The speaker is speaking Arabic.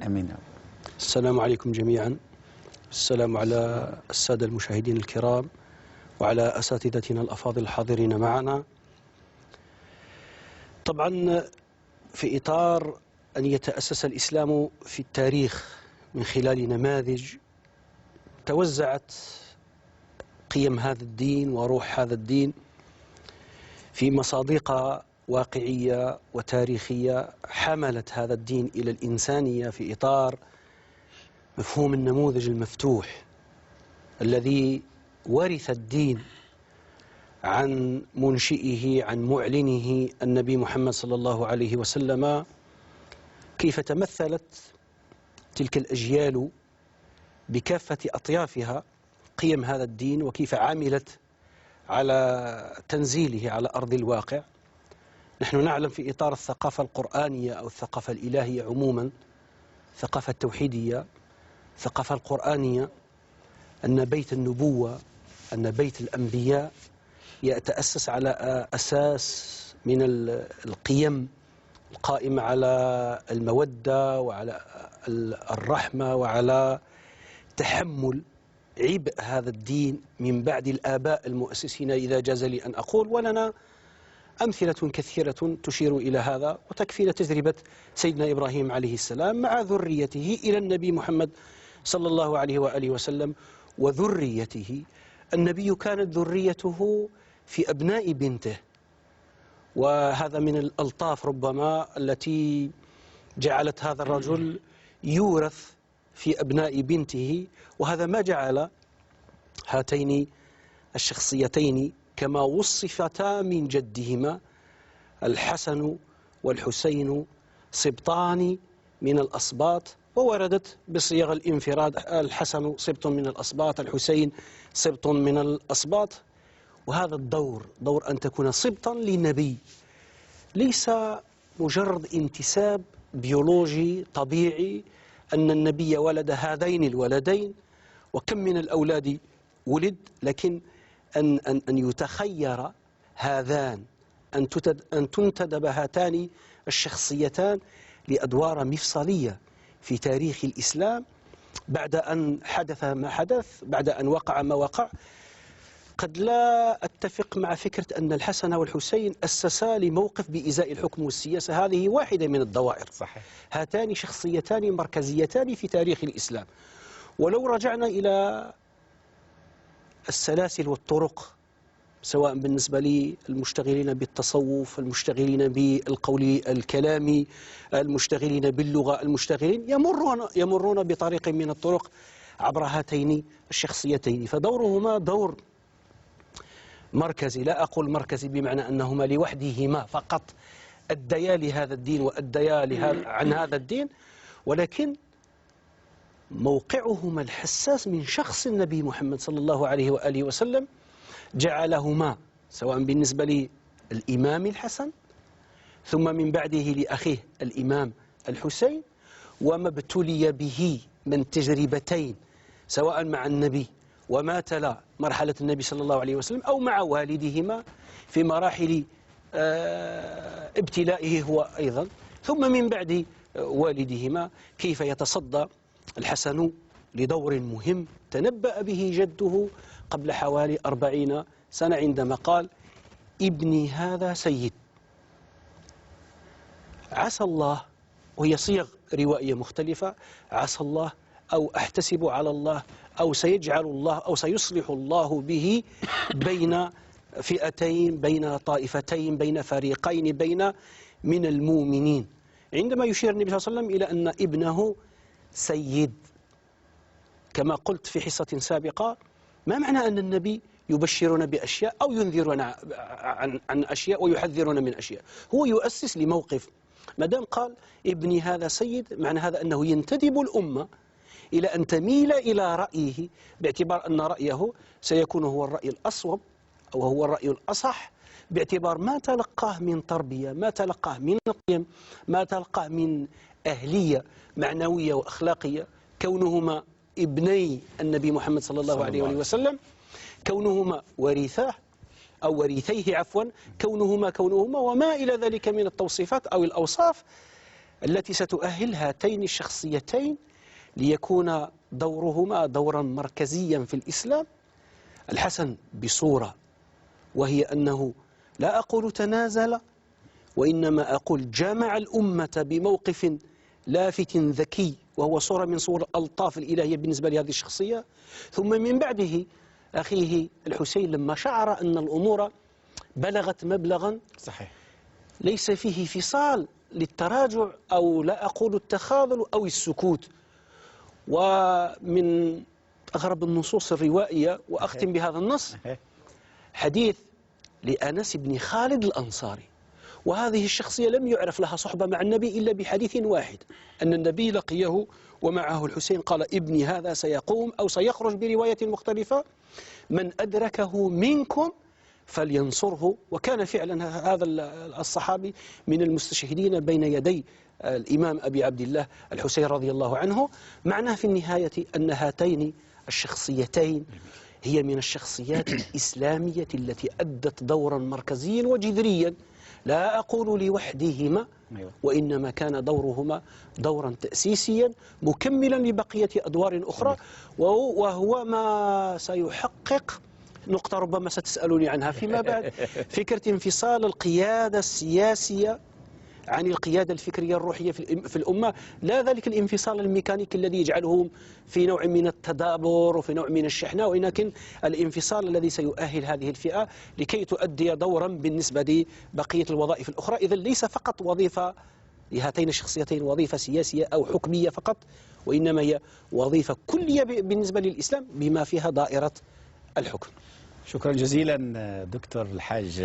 امين. السلام عليكم جميعا. السلام على السادة المشاهدين الكرام وعلى أساتذتنا الأفاضل الحاضرين معنا. طبعا في إطار أن يتأسس الإسلام في التاريخ من خلال نماذج توزعت قيم هذا الدين وروح هذا الدين في مصادق واقعية وتاريخية حملت هذا الدين إلى الإنسانية في إطار مفهوم النموذج المفتوح الذي ورث الدين عن منشئه عن معلنه النبي محمد صلى الله عليه وسلم. كيف تمثلت تلك الأجيال بكافة أطيافها قيم هذا الدين وكيف عملت على تنزيله على أرض الواقع. نحن نعلم في إطار الثقافة القرآنية أو الثقافة الإلهية عموما، الثقافة التوحيدية، الثقافة القرآنية، أن بيت النبوة، أن بيت الأنبياء يتأسس على أساس من القيم القائمة على المودة وعلى الرحمة وعلى تحمل عبء هذا الدين من بعد الآباء المؤسسين إذا جاز لي أن أقول. ولنا أمثلة كثيرة تشير إلى هذا، وتكفينا تجربة سيدنا إبراهيم عليه السلام مع ذريته إلى النبي محمد صلى الله عليه وآله وسلم وذريته. النبي كانت ذريته في أبناء بنته، وهذا من الألطاف ربما التي جعلت هذا الرجل يورث في أبناء بنته، وهذا ما جعل هاتين الشخصيتين كما وصفتا من جدهما الحسن والحسين سبطان من الأسباط، ووردت بصيغ الانفراد الحسن سبط من الأسباط، الحسين سبط من الأسباط. وهذا الدور دور أن تكون سبطا للنبي، ليس مجرد انتساب بيولوجي طبيعي أن النبي ولد هذين الولدين وكم من الأولاد ولد، لكن أن يتخير هذان، أن تنتدب هاتان الشخصيتان لأدوار مفصلية في تاريخ الإسلام بعد أن حدث ما حدث، بعد أن وقع ما وقع. قد لا أتفق مع فكرة أن الحسن والحسين أسسا لموقف بإزاء الحكم والسياسة، هذه واحدة من الدوائر. صحيح. هاتان شخصيتان مركزيتان في تاريخ الإسلام. ولو رجعنا إلى السلاسل والطرق، سواء بالنسبة للمشتغلين بالتصوف، المشتغلين بالقول الكلامي، المشتغلين باللغة، المشتغلين يمرون بطريق من الطرق عبر هاتين الشخصيتين، فدورهما دور مركزي. لا أقول مركزي بمعنى أنهما لوحدهما فقط أديا لهذا الدين وأديا عن هذا الدين، ولكن موقعهما الحساس من شخص النبي محمد صلى الله عليه وآله وسلم جعلهما سواء بالنسبة للإمام الحسن ثم من بعده لأخيه الإمام الحسين، وما ابتلي به من تجربتين سواء مع النبي وما تلا مرحلة النبي صلى الله عليه وسلم أو مع والدهما في مراحل ابتلائه هو أيضا، ثم من بعد والدهما كيف يتصدى الحسن لدور مهم تنبأ به جده قبل حوالي 40 سنة عندما قال: ابني هذا سيد. عسى الله، وهي صيغ روائية مختلفة، عسى الله أو أحتسب على الله أو سيجعل الله أو سيصلح الله به بين فئتين، بين طائفتين، بين فريقين، بين من المؤمنين، عندما يشير النبي صلى الله عليه وسلم إلى أن ابنه سيد. كما قلت في حصة سابقة، ما معنى أن النبي يبشرنا بأشياء أو ينذرنا عن أشياء ويحذرنا من أشياء؟ هو يؤسس لموقف. ما دام قال ابني هذا سيد، معنى هذا أنه ينتدب الأمة إلى أن تميل إلى رأيه، باعتبار أن رأيه سيكون هو الرأي الأصوب أو هو الرأي الأصح، باعتبار ما تلقاه من تربية، ما تلقاه من قيم، ما تلقاه من أهلية معنوية وأخلاقية، كونهما ابني النبي محمد صلى الله عليه وسلم، كونهما ورثاه أو ورثيه عفوا، كونهما وما إلى ذلك من التوصيفات أو الأوصاف التي ستؤهل هاتين الشخصيتين ليكون دورهما دورا مركزيا في الإسلام. الحسن بصورة، وهي أنه لا أقول تنازل، وإنما أقول جمع الأمة بموقف لافت ذكي، وهو صورة من صور الألطاف الإلهية بالنسبة لهذه الشخصية. ثم من بعده أخيه الحسين لما شعر أن الأمور بلغت مبلغا صحيح ليس فيه فصال للتراجع أو لا أقول التخاذل أو السكوت. ومن أغرب النصوص الروائية، وأختم بهذا النص، حديث لأنس بن خالد الأنصاري، وهذه الشخصية لم يعرف لها صحبة مع النبي إلا بحديث واحد، أن النبي لقيه ومعه الحسين قال: ابني هذا سيقوم أو سيخرج برواية مختلفة: من أدركه منكم فلينصره. وكان فعلا هذا الصحابي من المستشهدين بين يدي الإمام أبي عبد الله الحسين رضي الله عنه. معناه في النهاية أن هاتين الشخصيتين هي من الشخصيات الإسلامية التي أدت دورا مركزيا وجذريا، لا أقول لوحدهما، وإنما كان دورهما دورا تأسيسيا مكملا لبقية أدوار أخرى، وهو ما سيحقق نقطة ربما ستسألوني عنها فيما بعد، فكرة انفصال القيادة السياسية عن القيادة الفكرية الروحية في الأمة، لا ذلك الانفصال الميكانيكي الذي يجعلهم في نوع من التدابر وفي نوع من الشحناء، ولكن الانفصال الذي سيؤهل هذه الفئة لكي تؤدي دورا بالنسبة لبقية الوظائف الأخرى. إذن ليس فقط وظيفة لهاتين الشخصيتين وظيفة سياسية أو حكمية فقط، وإنما هي وظيفة كلية بالنسبة للإسلام بما فيها دائرة الحكم. شكرا جزيلا دكتور الحاج